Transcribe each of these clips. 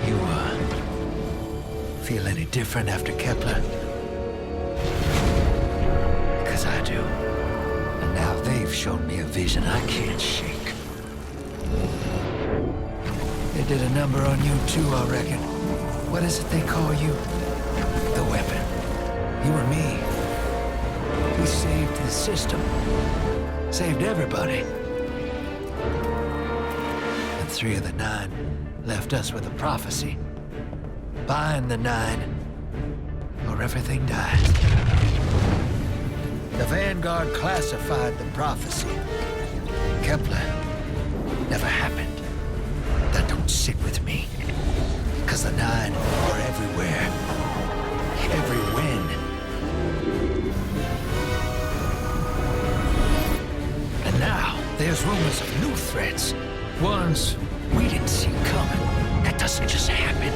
You, feel any different after Kepler? Because I do. And now they've shown me a vision I can't shake. They did a number on you too, I reckon. What is it they call you? The weapon. You and me. We saved the system. Saved everybody. And 3 of the 9 left us with a prophecy. Bind the 9, or everything dies. The Vanguard classified the prophecy. Kepler never happened. That don't sit with me. Cause the 9 are everywhere. Every win. And now, there's rumors of new threats. Ones we didn't see coming. That doesn't just happen.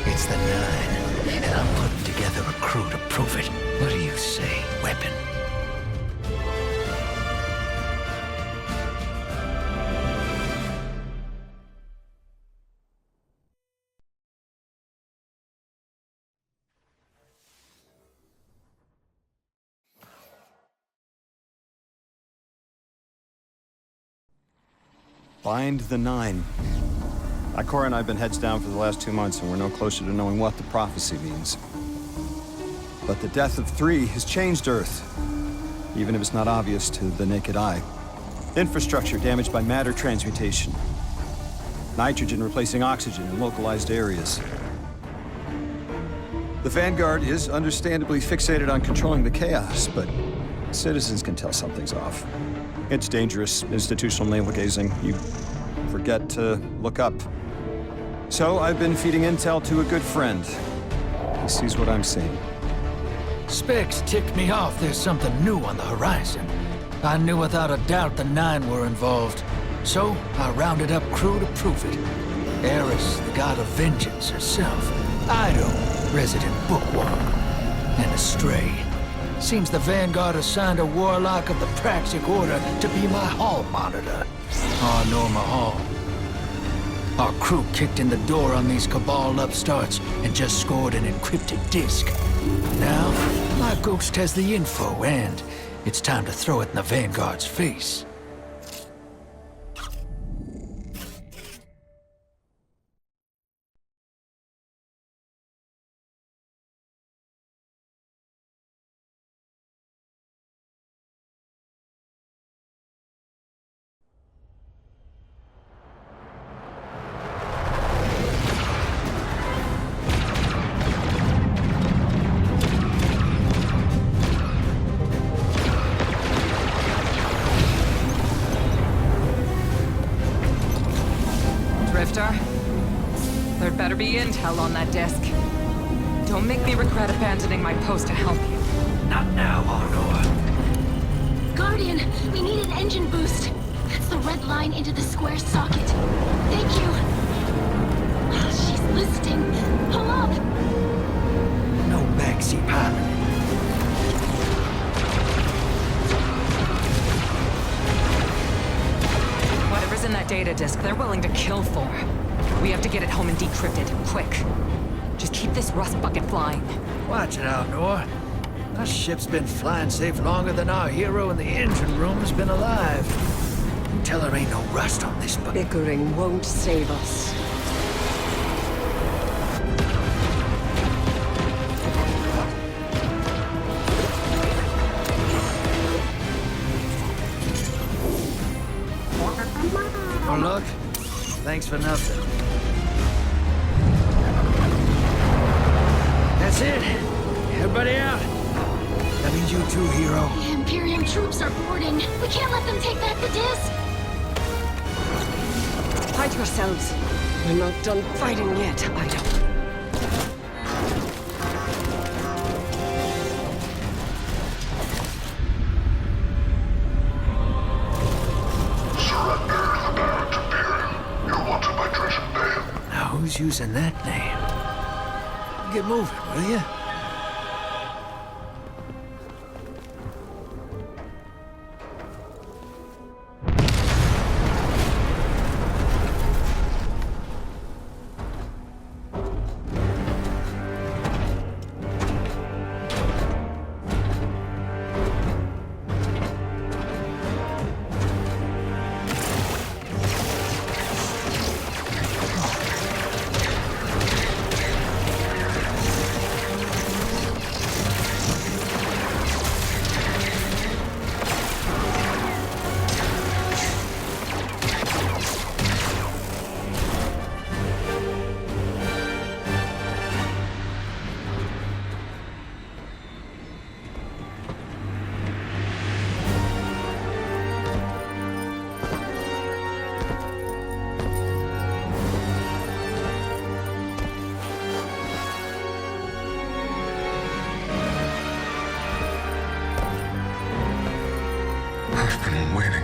It's the 9, and I'm putting together a crew to prove it. What do you say, weapon? Bind the 9. Ikora and I have been heads down for the last 2 months, and we're no closer to knowing what the prophecy means. But the death of 3 has changed Earth, even if it's not obvious to the naked eye. Infrastructure damaged by matter transmutation. Nitrogen replacing oxygen in localized areas. The Vanguard is understandably fixated on controlling the chaos, but citizens can tell something's off. It's dangerous, institutional navel-gazing. You forget to look up. So I've been feeding intel to a good friend. He sees what I'm seeing. Specs ticked me off there's something new on the horizon. I knew without a doubt the 9 were involved. So I rounded up crew to prove it. Eris, the god of vengeance herself. Ido, resident bookworm. And Astray. Seems the Vanguard assigned a Warlock of the Praxic Order to be my hall monitor. Norma Hall. Our crew kicked in the door on these Cabal upstarts and just scored an encrypted disk. Now, my ghost has the info, and it's time to throw it in the Vanguard's face. There'd better be intel on that disk. Don't make me regret abandoning my post to help you. Not now, Honor. Guardian, we need an engine boost. That's the red line into the square socket. Thank you. She's listening. Pull up. No backseat pilot. Whatever's in that data disk, they're willing to kill for. We have to get it home and decrypt it, quick. Just keep this rust bucket flying. Watch it, Alnor. Our ship's been flying safe longer than our hero in the engine room has been alive. Tell her ain't no rust on this bucket. Bickering won't save us. Warlock, thanks for nothing. That's it. Everybody out. That means you too, hero. The Imperium troops are boarding. We can't let them take back the disc. Hide yourselves. We're not done fighting yet, Ido. Who's using that name? Get moving, will you?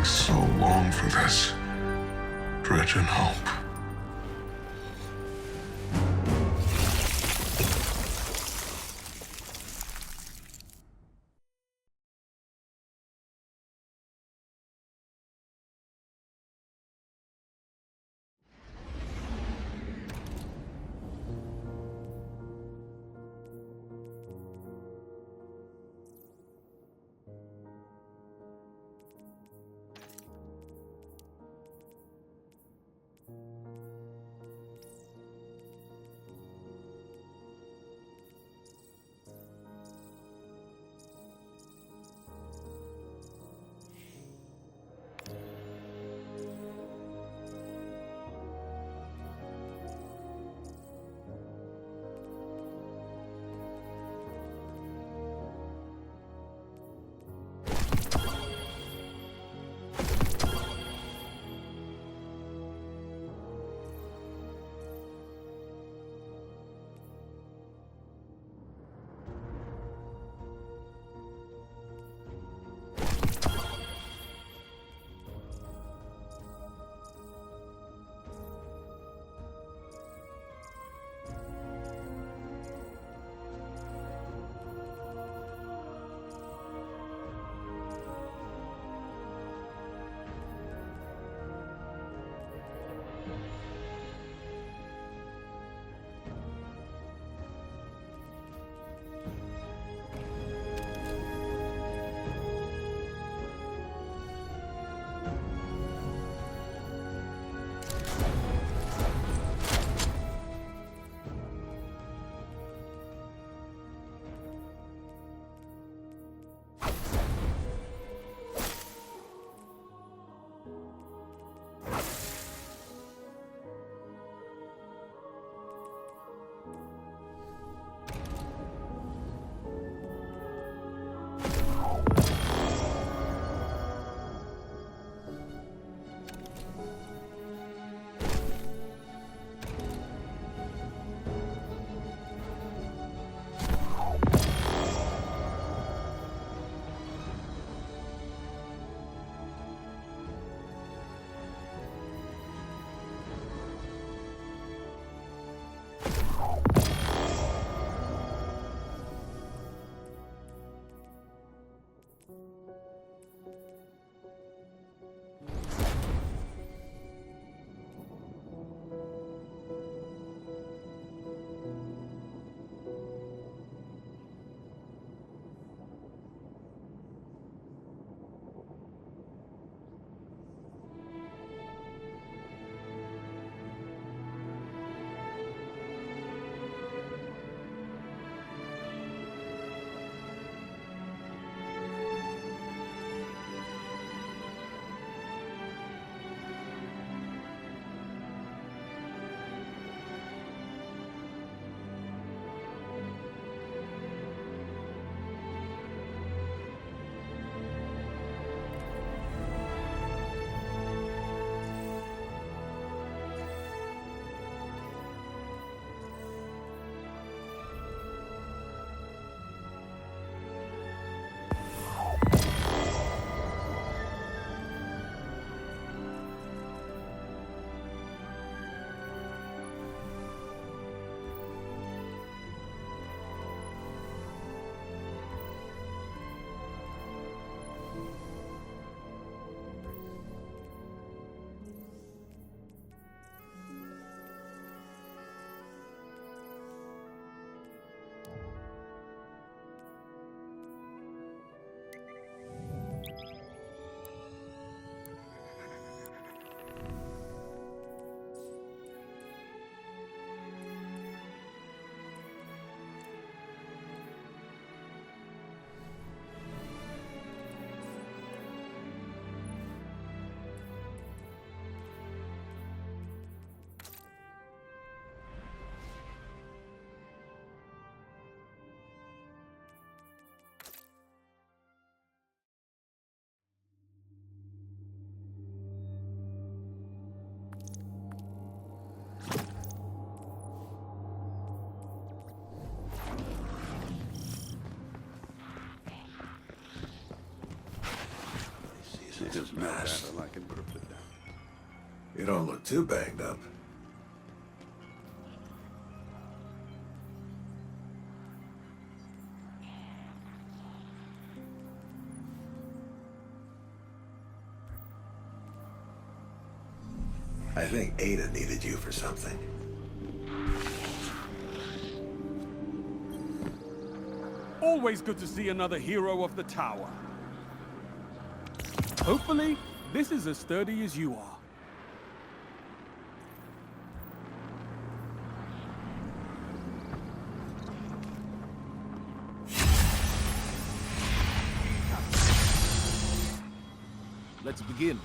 waiting so long for this. Dredge and hope. days have passed. I can put it down. You don't look too banged up. I think Ada needed you for something. Always good to see another hero of the tower. Hopefully, this is as sturdy as you are. Let's begin.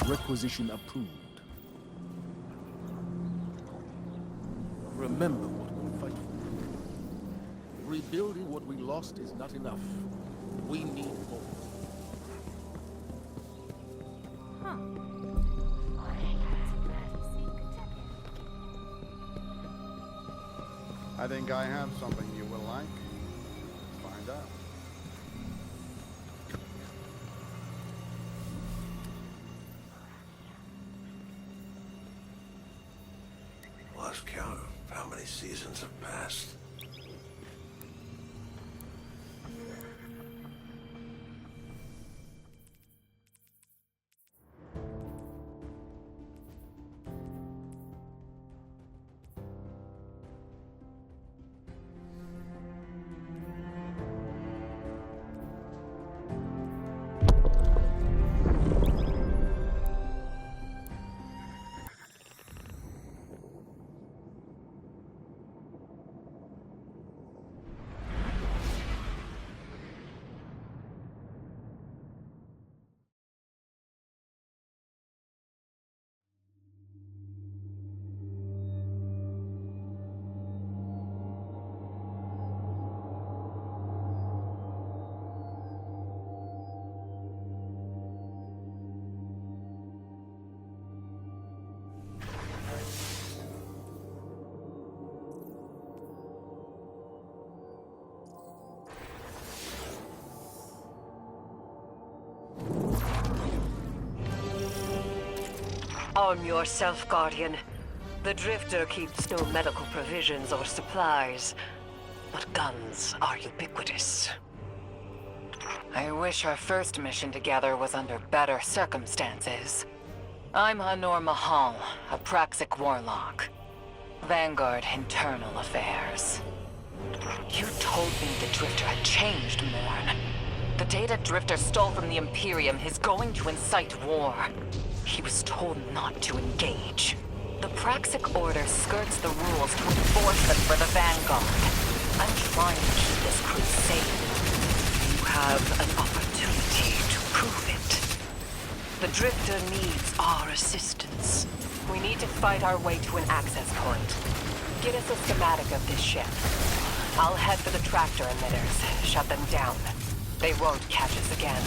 Requisition approved. Remember what we fight for. Rebuilding what we lost is not enough. We need more. I think I have something you will like. Let's find out. Lost count of how many seasons have passed. Arm yourself, Guardian. The Drifter keeps no medical provisions or supplies, but guns are ubiquitous. I wish our first mission together was under better circumstances. I'm Honor Mahal, a Praxic Warlock. Vanguard Internal Affairs. You told me the Drifter had changed, Morn. The data Drifter stole from the Imperium is going to incite war. He was told not to engage. The Praxic Order skirts the rules to enforce them for the Vanguard. I'm trying to keep this crew safe. You have an opportunity to prove it. The Drifter needs our assistance. We need to fight our way to an access point. Get us a schematic of this ship. I'll head for the tractor emitters, shut them down. They won't catch us again.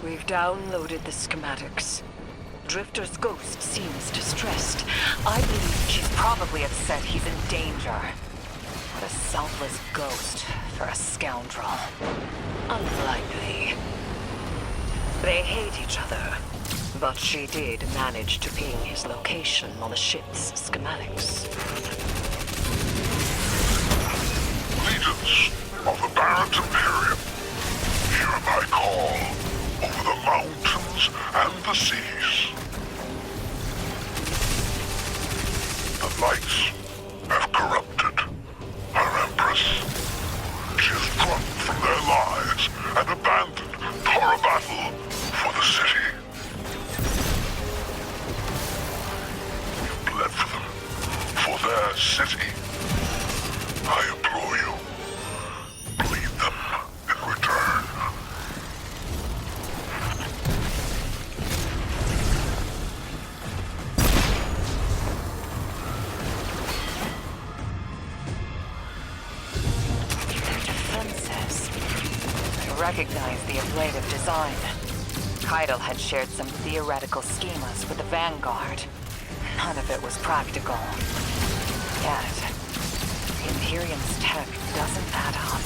We've downloaded the schematics. Drifter's ghost seems distressed. I believe she's probably upset he's in danger. What a selfless ghost for a scoundrel. Unlikely. They hate each other, but she did manage to ping his location on the ship's schematics. Legions of the Baron's Imperium, hear my call over the mountains and the seas. The lights have corrupted her Empress. She has run from their lives and abandoned for a battle for the city. We've bled for them, for their city. I implore you, bleed them in return. Recognize the ablative design. Keitel had shared some theoretical schemas with the Vanguard. None of it was practical. Yet, the Imperium's tech doesn't add up.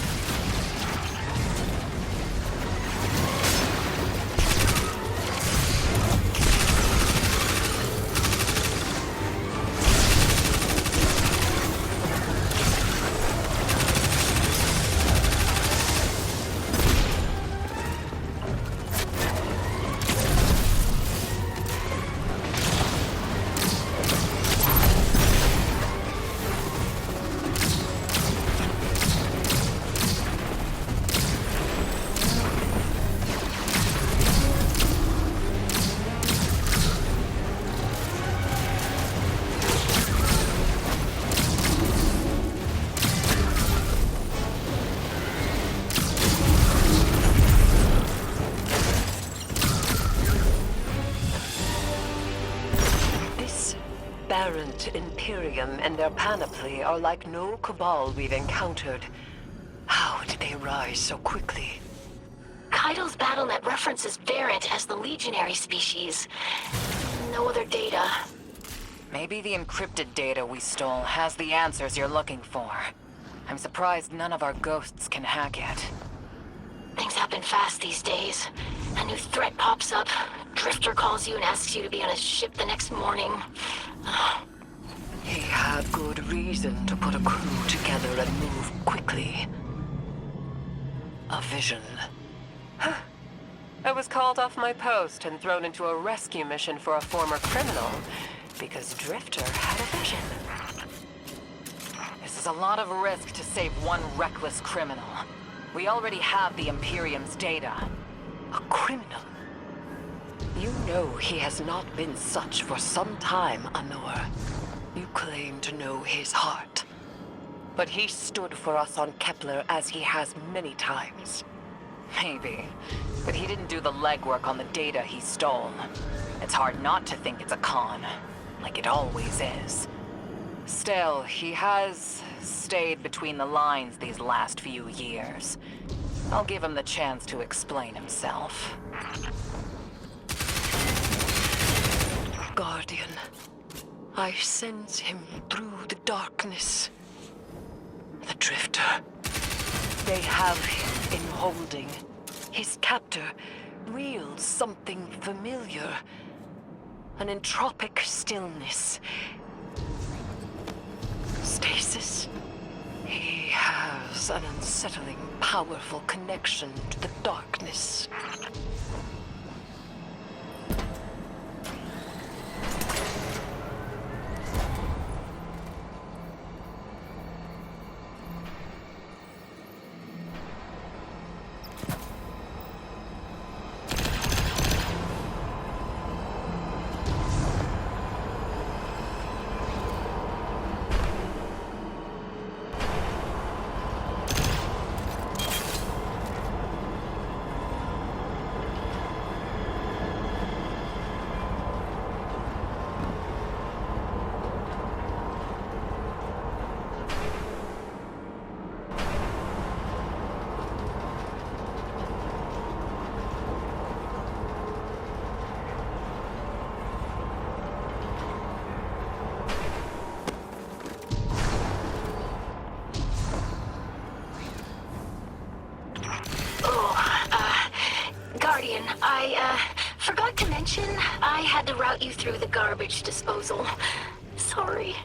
Aberrant Imperium and their panoply are like no Cabal we've encountered. How did they rise so quickly? Keitel's BattleNet references Variant as the legionary species. No other data. Maybe the encrypted data we stole has the answers you're looking for. I'm surprised none of our ghosts can hack it. Things happen fast these days. A new threat pops up. Drifter calls you and asks you to be on his ship the next morning. He had good reason to put a crew together and move quickly. A vision. I was called off my post and thrown into a rescue mission for a former criminal because Drifter had a vision. This is a lot of risk to save one reckless criminal. We already have the Imperium's data. A criminal? You know he has not been such for some time, Honor. You claim to know his heart. But he stood for us on Kepler as he has many times. Maybe. But he didn't do the legwork on the data he stole. It's hard not to think it's a con. Like it always is. Still, he has stayed between the lines these last few years. I'll give him the chance to explain himself. Guardian, I sense him through the darkness. The Drifter. They have him in holding. His captor wields something familiar. An entropic stillness. Stasis. He has an unsettling, powerful connection to the darkness. Guardian, I forgot to mention I had to route you through the garbage disposal. Sorry.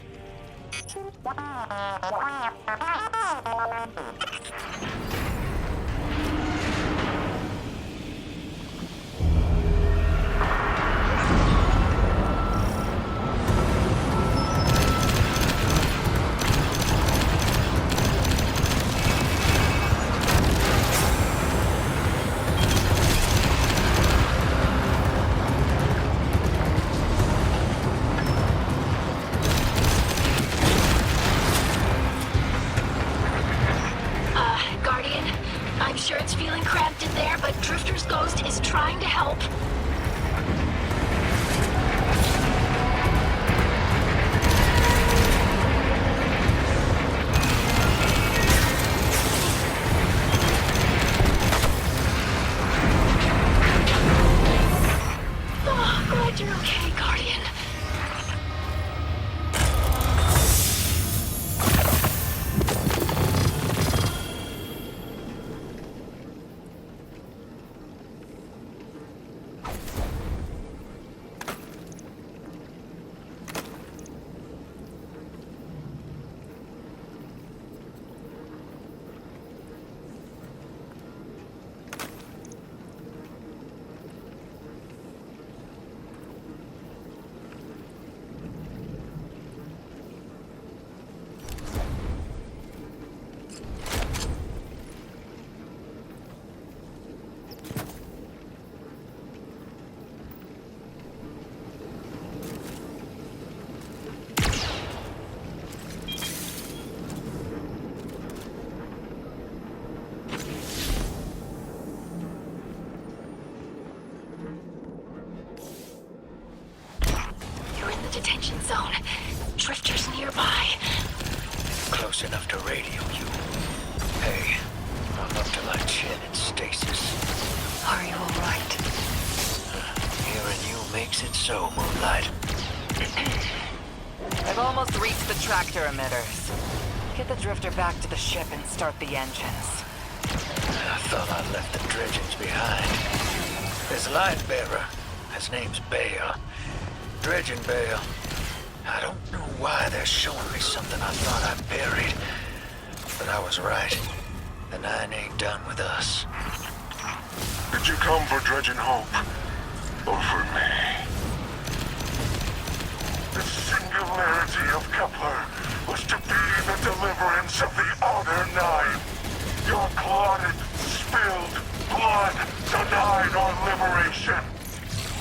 Guardian, I'm sure it's feeling cramped in there, but Drifter's ghost is trying to help. Oh, glad you're okay, Guardian. Detention zone. Drifter's nearby. Close enough to radio you. Hey, I'm up to my chin in stasis. Are you alright? Hearing you makes it so, Moonlight. I've almost reached the tractor emitters. Get the Drifter back to the ship and start the engines. I thought I left the dredgings behind. There's a light bearer. His name's Bale. Dredging Bale. I don't know why they're showing me something I thought I buried. But I was right. The Nine ain't done with us. Did you come for Dredging Hope? Or for me? The singularity of Kepler was to be the deliverance of the other Nine. Your clotted, spilled blood denied our liberation.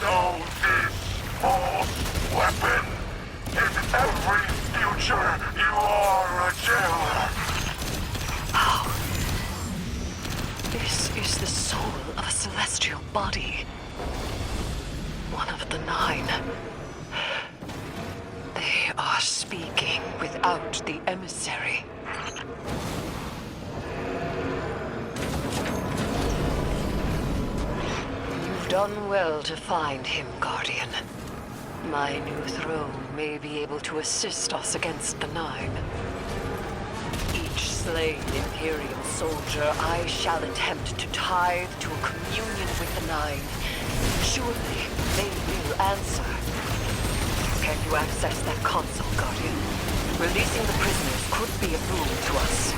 Know this false weapon. In every future, you are a jailer. How? This is the soul of a celestial body. One of the Nine. They are speaking without the emissary. done well to find him, Guardian. My new throne may be able to assist us against the Nine. Each slain Imperial soldier I shall attempt to tithe to a communion with the Nine. Surely they will answer. Can you access that console, Guardian? Releasing the prisoners could be a boon to us.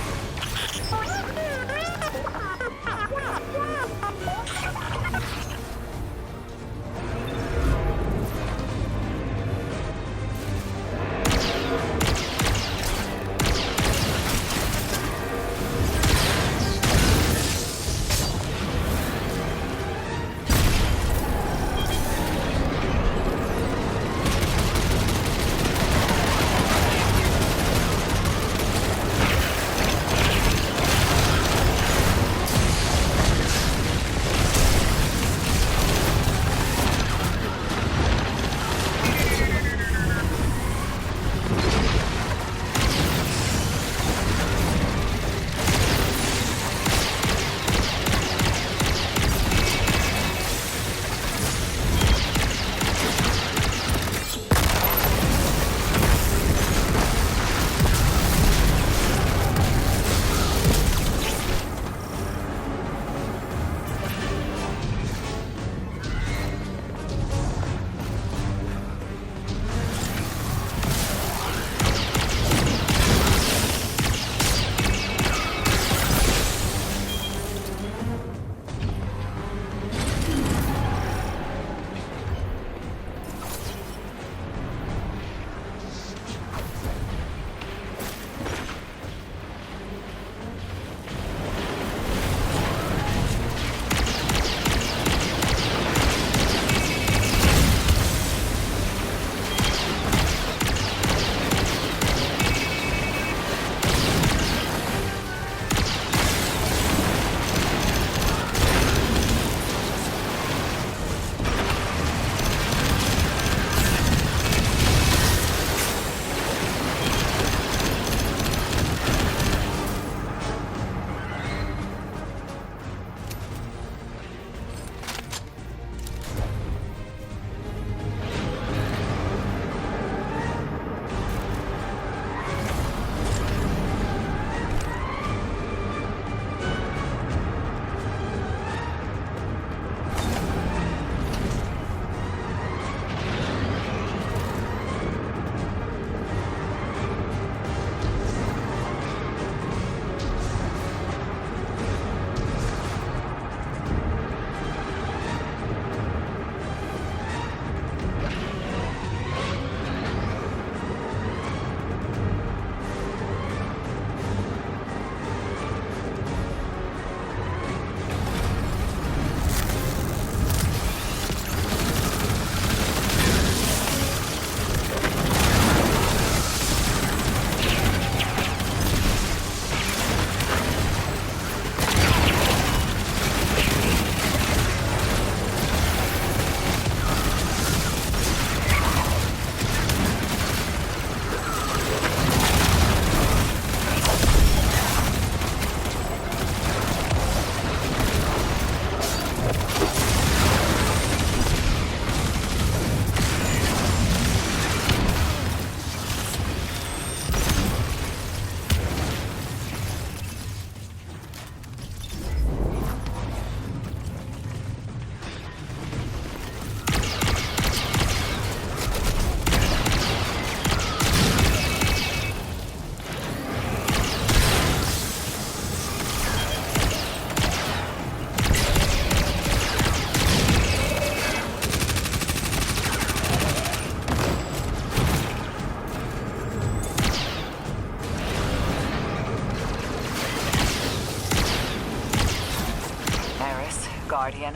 Guardian.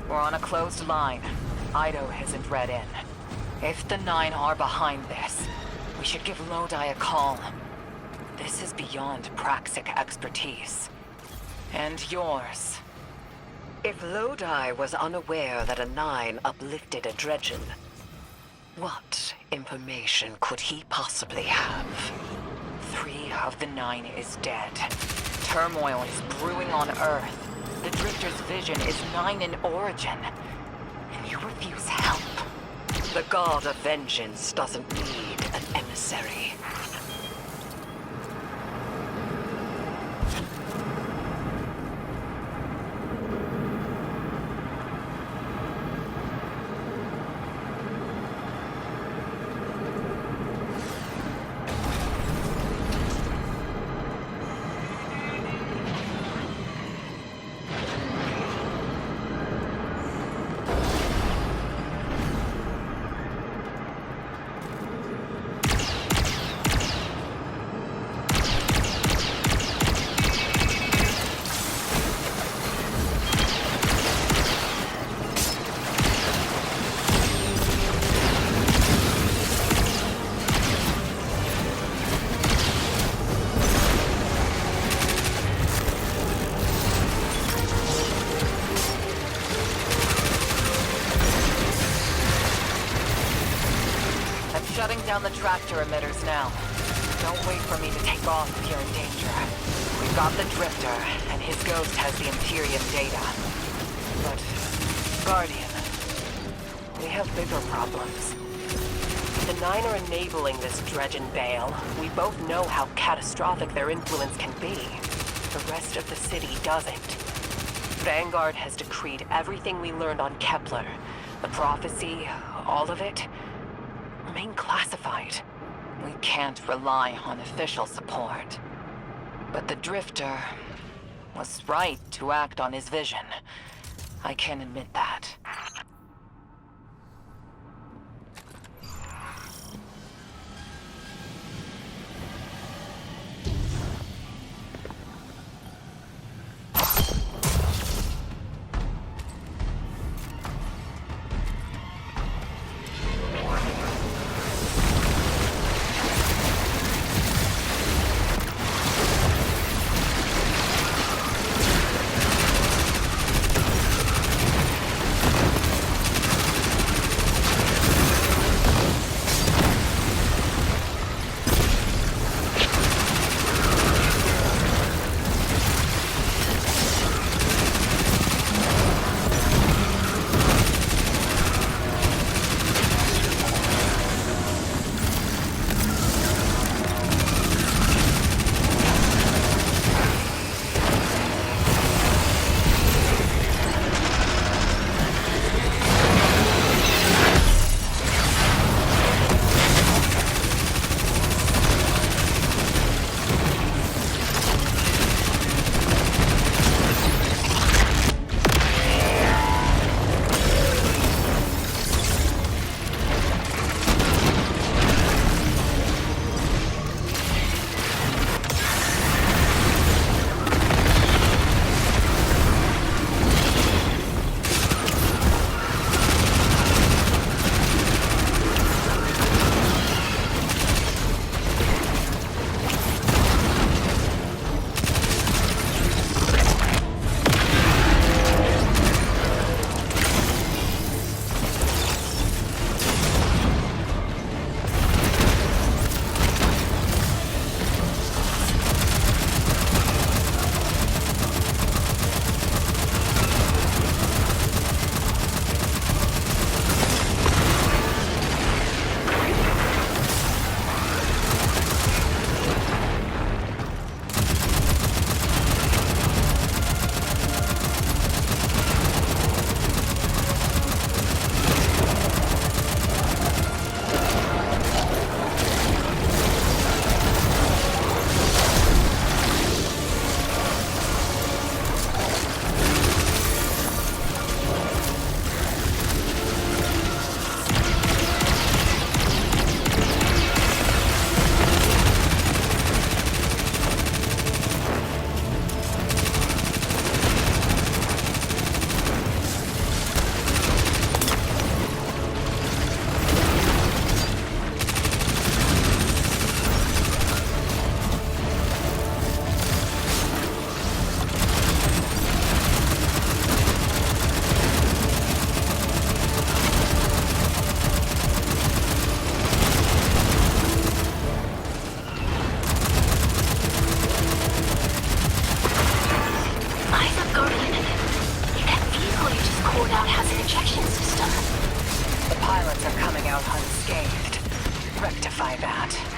We're on a closed line. Ido isn't read in. If the Nine are behind this, we should give Lodi a call. This is beyond Praxic expertise. And yours. If Lodi was unaware that a Nine uplifted a Dredgen, what information could he possibly have? 3 of the 9 is dead. Turmoil is brewing on Earth. The Drifter's vision is 9 in origin. You refuse help. The god of vengeance doesn't need an emissary. Shutting down the tractor emitters now. Don't wait for me to take off if you're in danger. We've got the Drifter, and his ghost has the Imperium data. But, Guardian, we have bigger problems. The Nine are enabling this Dredgen Bale. We both know how catastrophic their influence can be. The rest of the city doesn't. Vanguard has decreed everything we learned on Kepler. The prophecy, all of it, remain classified. We can't rely on official support. But the Drifter was right to act on his vision. I can admit that. robot has an ejection system. The pilots are coming out unscathed. Rectify that.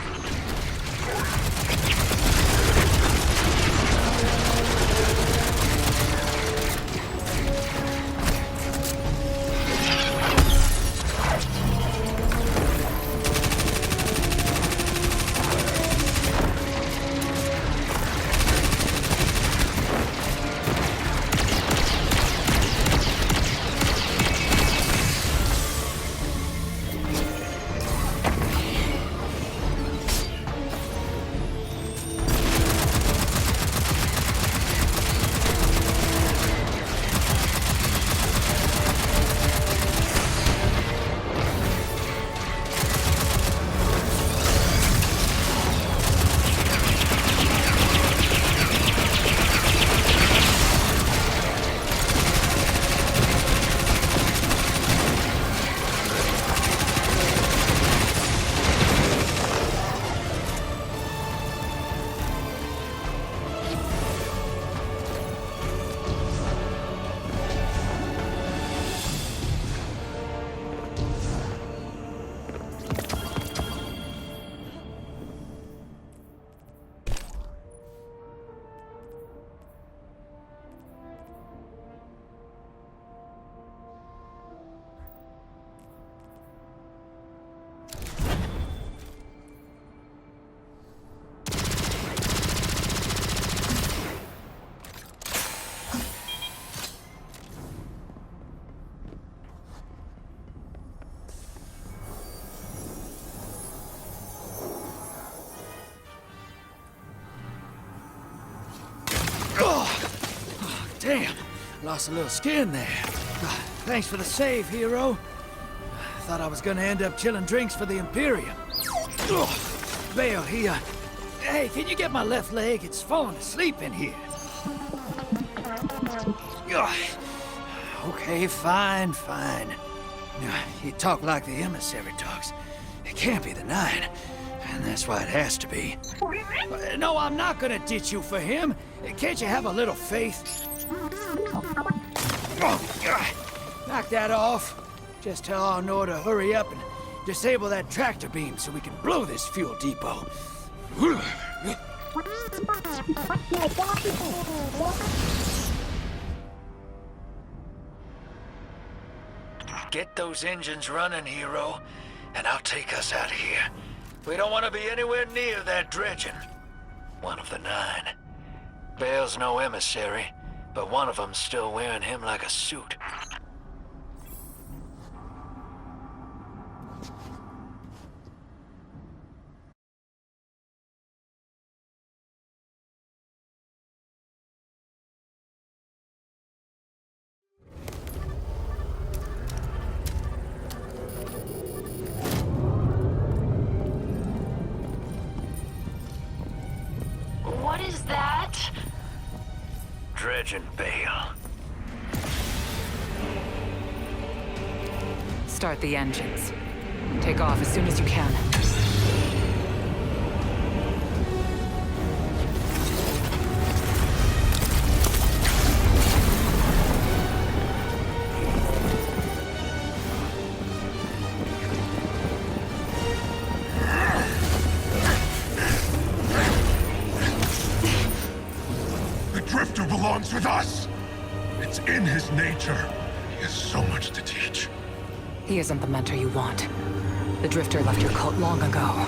Damn, lost a little skin there. Thanks for the save, hero. Thought I was gonna end up chilling drinks for the Imperium. Bale, hey, can you get my left leg? It's falling asleep in here. Okay, fine. You talk like the emissary talks. It can't be the 9, and that's why it has to be. No, I'm not gonna ditch you for him. Can't you have a little faith? Knock that off. Just tell Arnor to hurry up and disable that tractor beam so we can blow this fuel depot. Get those engines running, hero, and I'll take us out of here. We don't want to be anywhere near that dredging. One of the 9. Bale's no emissary, but one of them's still wearing him like a suit. What is that? Dredging Bale. Start the engines. Take off as soon as you can. Drifter belongs with us! It's in his nature. He has so much to teach. He isn't the mentor you want. The Drifter left your cult long ago.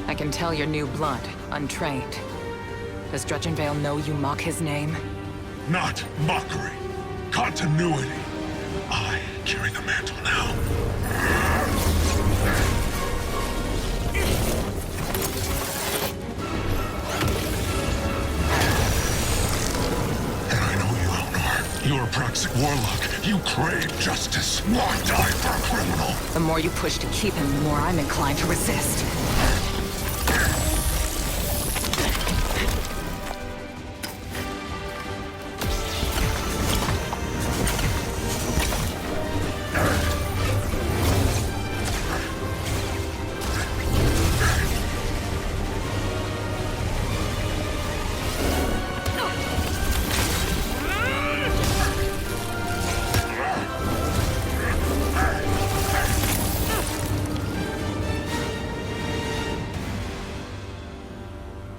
I can tell you're new blood, untrained. Does Dredgenvale know you mock his name? Not mockery. Continuity. I carry the mantle now. And I know you, Elnor. You're a Praxic Warlock. You crave justice. Why die for a criminal? The more you push to keep him, the more I'm inclined to resist.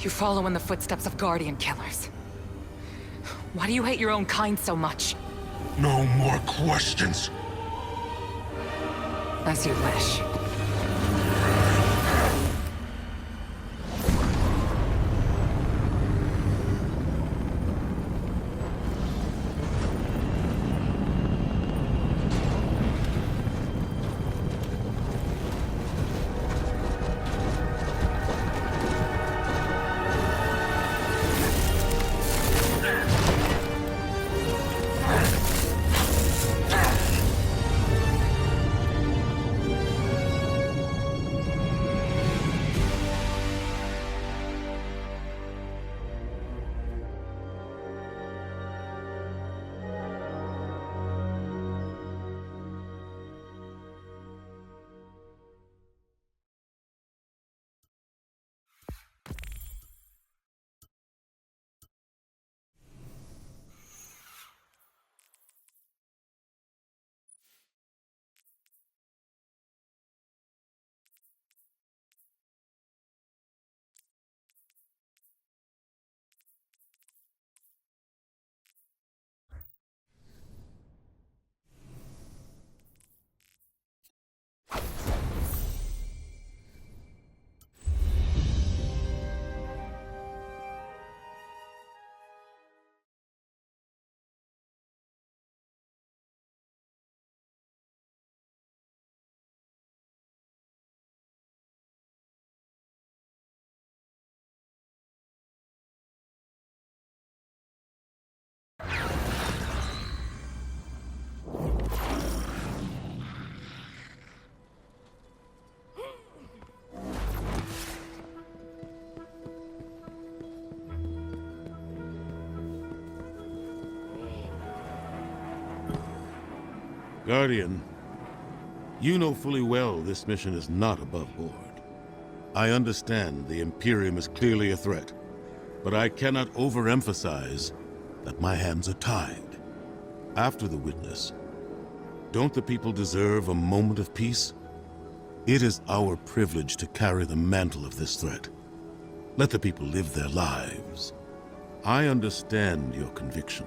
You follow in the footsteps of Guardian killers. Why do you hate your own kind so much? No more questions. As you wish. Guardian, you know fully well this mission is not above board. I understand the Imperium is clearly a threat, but I cannot overemphasize that my hands are tied. After the witness, don't the people deserve a moment of peace? It is our privilege to carry the mantle of this threat. Let the people live their lives. I understand your conviction,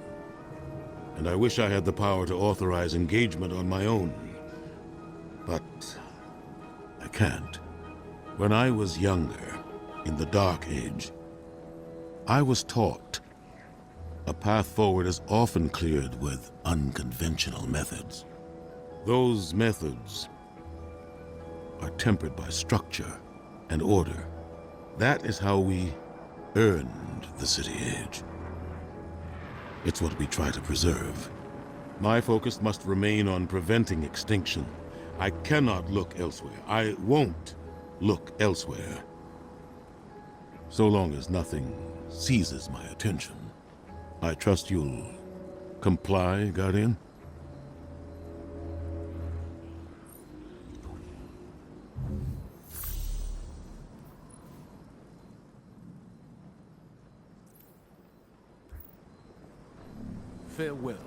and I wish I had the power to authorize engagement on my own. But I can't. When I was younger, in the Dark Age, I was taught a path forward is often cleared with unconventional methods. Those methods are tempered by structure and order. That is how we earned the City Age. It's what we try to preserve. My focus must remain on preventing extinction. I cannot look elsewhere. I won't look elsewhere. So long as nothing seizes my attention. I trust you'll comply, Guardian? Farewell.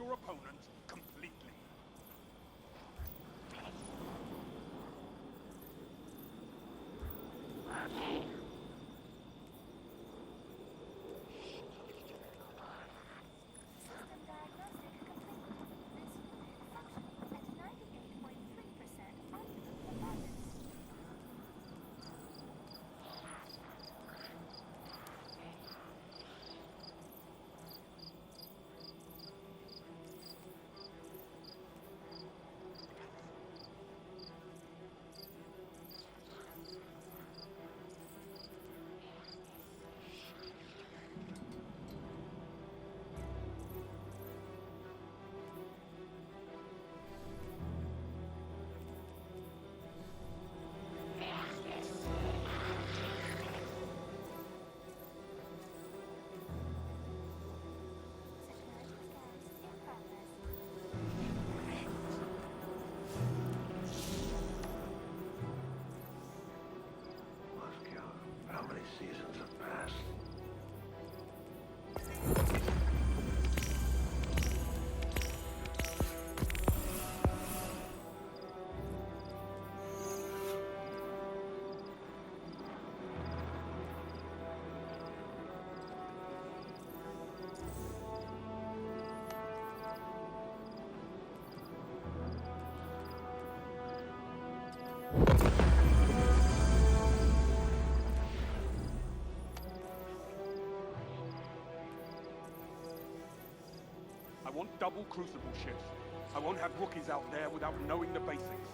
your opponent completely. How many seasons have passed? I want double crucible shifts. I won't have rookies out there without knowing the basics.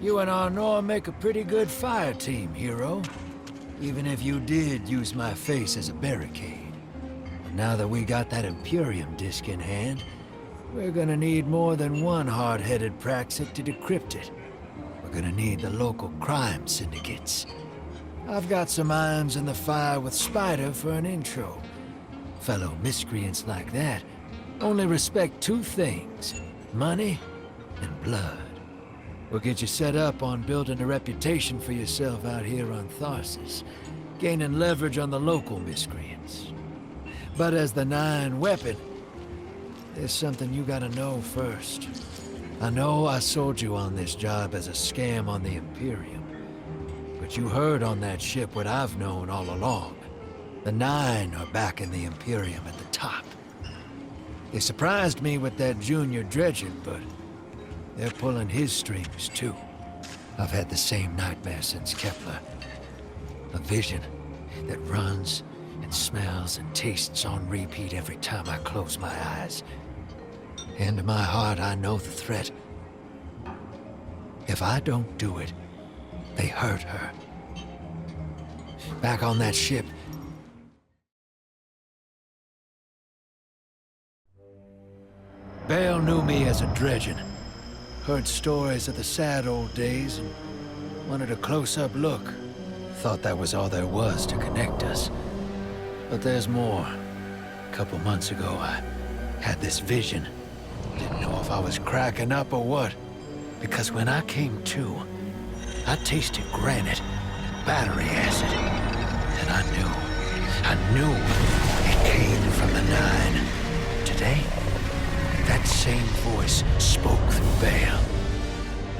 You and Arnor make a pretty good fire team, hero. Even if you did use my face as a barricade. And now that we got that Imperium disk in hand, we're gonna need more than one hard-headed Praxic to decrypt it. We're gonna need the local crime syndicates. I've got some irons in the fire with Spider for an intro. Fellow miscreants like that only respect two things: money and blood. We'll get you set up on building a reputation for yourself out here on Tharsis, gaining leverage on the local miscreants. But as the 9 weapon, there's something you gotta know first. I know I sold you on this job as a scam on the Imperium, but you heard on that ship what I've known all along. The Nine are back in the Imperium at the top. They surprised me with that junior dredging, but they're pulling his strings too. I've had the same nightmare since Kepler. A vision that runs and smells and tastes on repeat every time I close my eyes. And in my heart, I know the threat. If I don't do it, they hurt her. Back on that ship, Bale knew me as a dredgen. Heard stories of the sad old days and wanted a close-up look. Thought that was all there was to connect us. But there's more. A couple months ago, I had this vision. Didn't know if I was cracking up or what. Because when I came to, I tasted granite and battery acid. And I knew it came from the Nine. Today, that same voice spoke through Bale.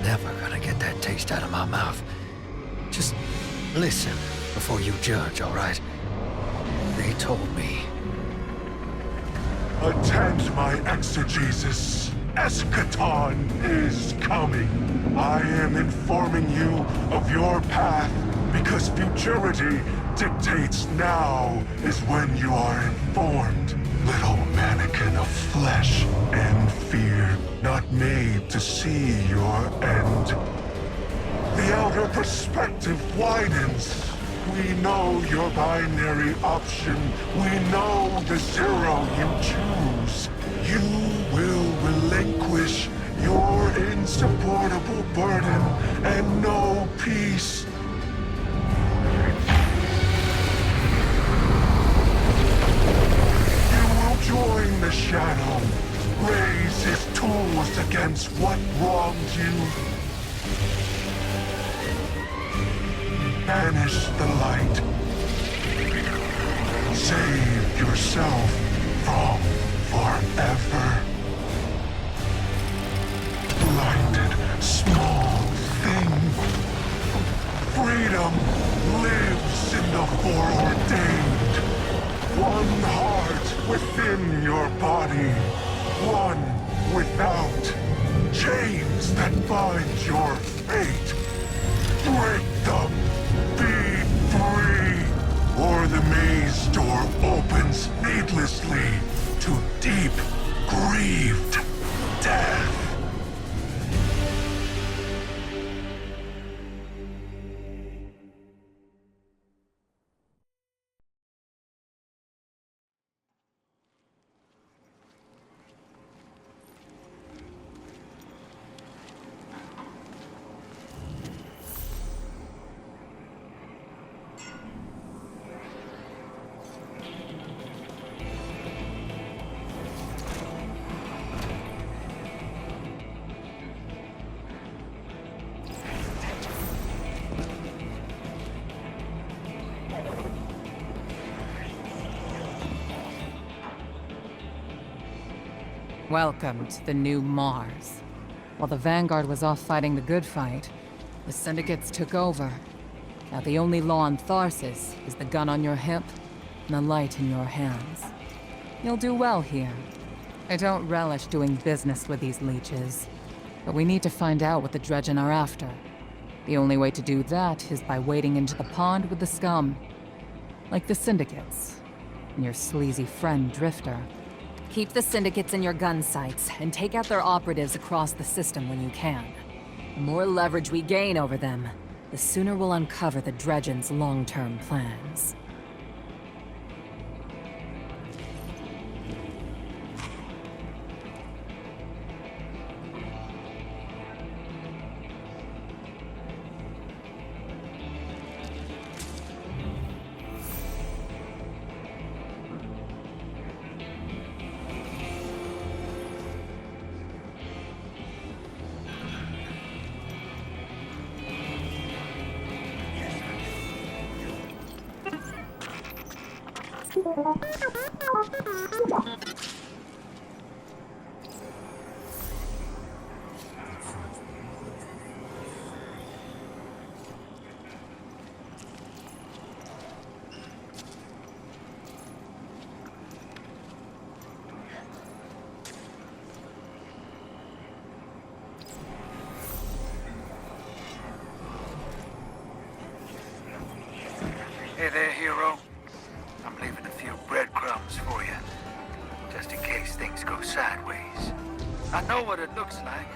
Never gonna get that taste out of my mouth. Just listen before you judge, all right? They told me. Attend my exegesis. Eschaton is coming. I am informing you of your path because futurity dictates now is when you are informed. Little mannequin of flesh and fear, not made to see your end. The outer perspective widens. We know your binary option. We know the zero you choose. You will relinquish your insupportable burden and know peace. Join the Shadow. Raise his tools against what wronged you. Banish the light. Save yourself from forever. Blinded, small thing. Freedom lives in the foreordained. One heart within your body. One without. Chains that bind your fate. Break them. Be free. Or the maze door opens needlessly to deep, grieved death. Welcome to the new Mars. While the Vanguard was off fighting the good fight, the Syndicates took over. Now the only law on Tharsis is the gun on your hip and the light in your hands. You'll do well here. I don't relish doing business with these leeches, but we need to find out what the Dredgen are after. The only way to do that is by wading into the pond with the scum. Like the Syndicates, and your sleazy friend Drifter. Keep the Syndicates in your gun sights, and take out their operatives across the system when you can. The more leverage we gain over them, the sooner we'll uncover the Dredgen's long-term plans. Hey there, hero. I'm leaving a few breadcrumbs for you, just in case things go sideways. I know what it looks like,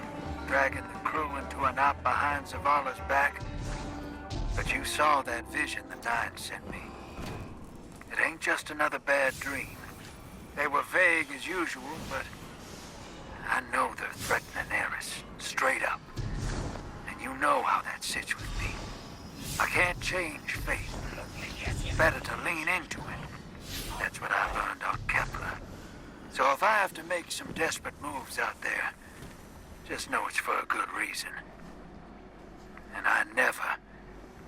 dragging the crew into a knot behind Zavala's back. But you saw that vision the Nine sent me. It ain't just another bad dream. They were vague as usual, but I know they're threatening Eris, straight up. And you know how that sits with me. I can't change fate. Better to lean into it. That's what I learned on Kepler. So if I have to make some desperate moves out there, just know it's for a good reason. And I never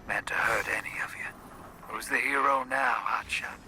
meant to hurt any of you. Who's the hero now, Hotshot?